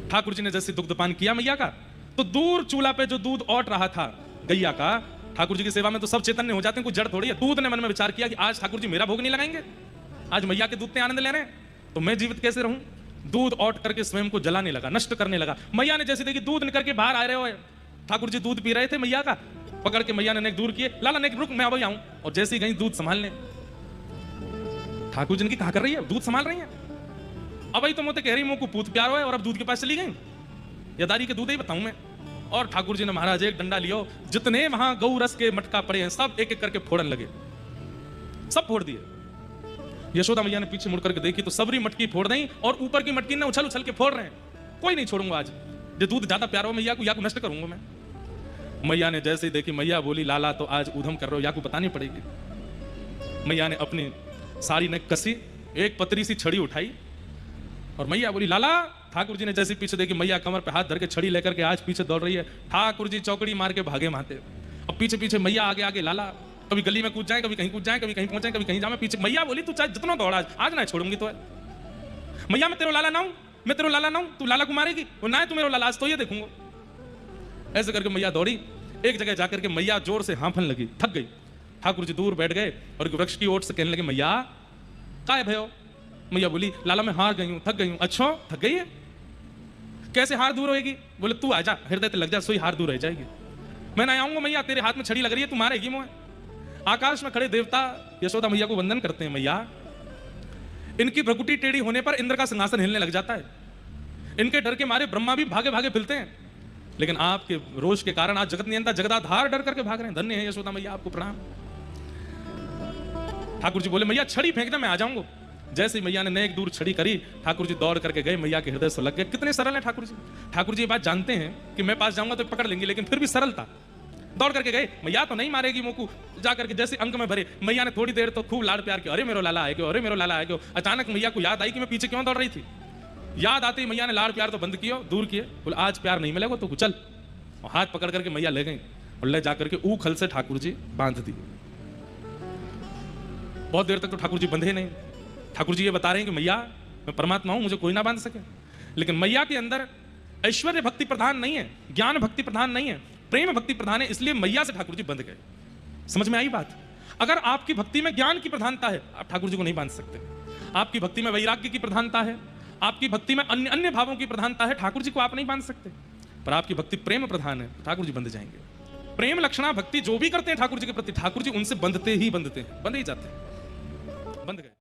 ठाकुर जी ने जैसे दुग्धपान किया मैया का, तो दूर चूल्हा पे जो दूध औट रहा था गैया का, ठाकुर जी की सेवा में तो सब चैतन्य हो जाते हैं, कुछ जड़ थोड़ी है। दूध ने मन में विचार किया कि आज ठाकुर जी मेरा भोग नहीं लगाएंगे, आज मैया के दूध से आनंद ले रहे हैं, तो मैं जीवित कैसे रहूं। दूध औट करके स्वयं को जलाने लगा, नष्ट करने लगा। मैया ने जैसे देखी दूध निकल के बाहर आ रहे हो, ठाकुर जी दूध पी रहे थे मैया का, पकड़ के मैया ने नेक दूर किए, लाला नेक रुक मैं अभी आऊं, और जैसे ही गई दूध संभालने, ठाकुर जी ने कहा कर रही है, दूध संभाल रही है, अब आई तो मोते कह रही मुंह को पूत प्यार हो और अब दूध के पास चली गई, यदारी के दूध ही बताऊं मैं। और ठाकुर जी ने महाराज एक डंडा लियो, जितने वहां गौ रस के मटका पड़े हैं सब एक एक करके फोड़न लगे, सब फोड़ दिए। यशोदा मैया ने पीछे मुड़ करके देखी तो सबरी मटकी फोड़ दी, और ऊपर की मटकी ने उछल उछल के फोड़ रहे हैं। कोई नहीं छोड़ूंगा आज, जो दूध ज्यादा प्यार हो मैया को, या को नष्ट करूंगा मैं। मैया ने जैसे ही देखी, मैया बोली लाला तो आज ऊधम कर रहे हो, या को बतानी पड़ेगी। मैया ने अपनी साड़ी ने कसी, एक पतरी सी छड़ी उठाई, और मैया बोली लाला। ठाकुर जी ने जैसे पीछे देखी, मैया कमर पे हाथ धर के छड़ी लेकर के आज पीछे दौड़ रही है। ठाकुर जी चौकड़ी मार के भागे माते, अब पीछे पीछे मैया आगे आगे लाला, कभी गली में कूद जाए, कभी कहीं कूद जाए, कभी कहीं पहुंचे, कभी कहीं जाए, पीछे। मैया बोली तू चाहे जितना दौड़ा आज ना छोड़ूंगी तो है। मैया मैं तेरा लाला ना हूं, मैं तेरा लाला ना हूं, तू लाला को मारेगी, वो ना है तू मेरा लाला, आज तो ये देखूंगा। ऐसे करके मैया दौड़ी, एक जगह जाकर के मैया जोर से हांफन लगी, थक गई। ठाकुर जी दूर बैठ गए और वृक्ष की ओट से कहने लगे मैया काय भयो। मैया बोली लाला मैं हार गई हूं, थक गई हूं। अच्छा थक गई है, कैसे हार दूर होएगी। बोले तू आजा, हृदय ते लग जा, सोई हार दूर रह जाएगी। मैं ना आऊंगा मैया, तेरे हाथ में छड़ी लग रही है, तू मारेगी मुझे। आकाश में खड़े देवता यशोदा मैया को वंदन करते हैं। मैया इनकी भ्रकुटी टेढ़ी होने पर इंद्र का सिंहासन हिलने लग जाता है, इनके डर के मारे ब्रह्मा भी भागे भागे फिरते हैं, लेकिन आपके रोष के कारण आज जगत नियंता जगदाधार डर करके भाग रहे हैं। धन्य है यशोदा मैया, आपको प्रणाम। ठाकुर जी बोले मैया छड़ी फेंक दे, मैं आ जाऊंगा। जैसे मैया ने नेक दूर छड़ी करी, ठाकुर जी दौड़ करके गए, मैया के हृदय से लग गए। कितने सरल हैं ठाकुर जी। ठाकुर जी ये बात जानते हैं कि मैं पास जाऊंगा तो पकड़ लेंगे, लेकिन फिर भी सरलता, दौड़ करके गए। मैया तो नहीं मारेगी मोकू, जाकर के जैसे अंक में भरे। मैया ने थोड़ी देर तो खूब लाड़ प्यार किया, अरे मेरो लाला आएगा, अरे मेरो लाला आएगा। अचानक मैया को याद आई कि मैं पीछे क्यों दौड़ रही थी। याद आती मैया ने लाड़ प्यार तो बंद किया, दूर किए। बोले आज प्यार नहीं मिलेगा तो चल, और हाथ पकड़ करके मैया ले गई और ले जाकर के ऊखल से ठाकुर जी बांध दी। बहुत देर तक तो ठाकुर जी बंधे नहीं। ठाकुर जी ये बता रहे हैं कि मैया मैं परमात्मा हूं, मुझे कोई ना बांध सके। लेकिन मैया के अंदर ऐश्वर्य भक्ति प्रधान नहीं है, ज्ञान भक्ति प्रधान नहीं है, प्रेम भक्ति प्रधान है, इसलिए मैया से ठाकुर जी बंध गए। समझ में आई बात। अगर आपकी भक्ति में ज्ञान की प्रधानता है, आप ठाकुर जी को नहीं बांध सकते। आपकी भक्ति में वैराग्य की प्रधानता है, आपकी भक्ति में अन्य अन्य भावों की प्रधानता है, ठाकुर जी को आप नहीं बांध सकते। पर आपकी भक्ति प्रेम प्रधान है, ठाकुर जी बंध जाएंगे। प्रेम लक्षणा भक्ति जो भी करते हैं ठाकुर जी के प्रति, ठाकुर जी उनसे बंधते ही बंधते हैं, बंध ही जाते हैं, बंध गए।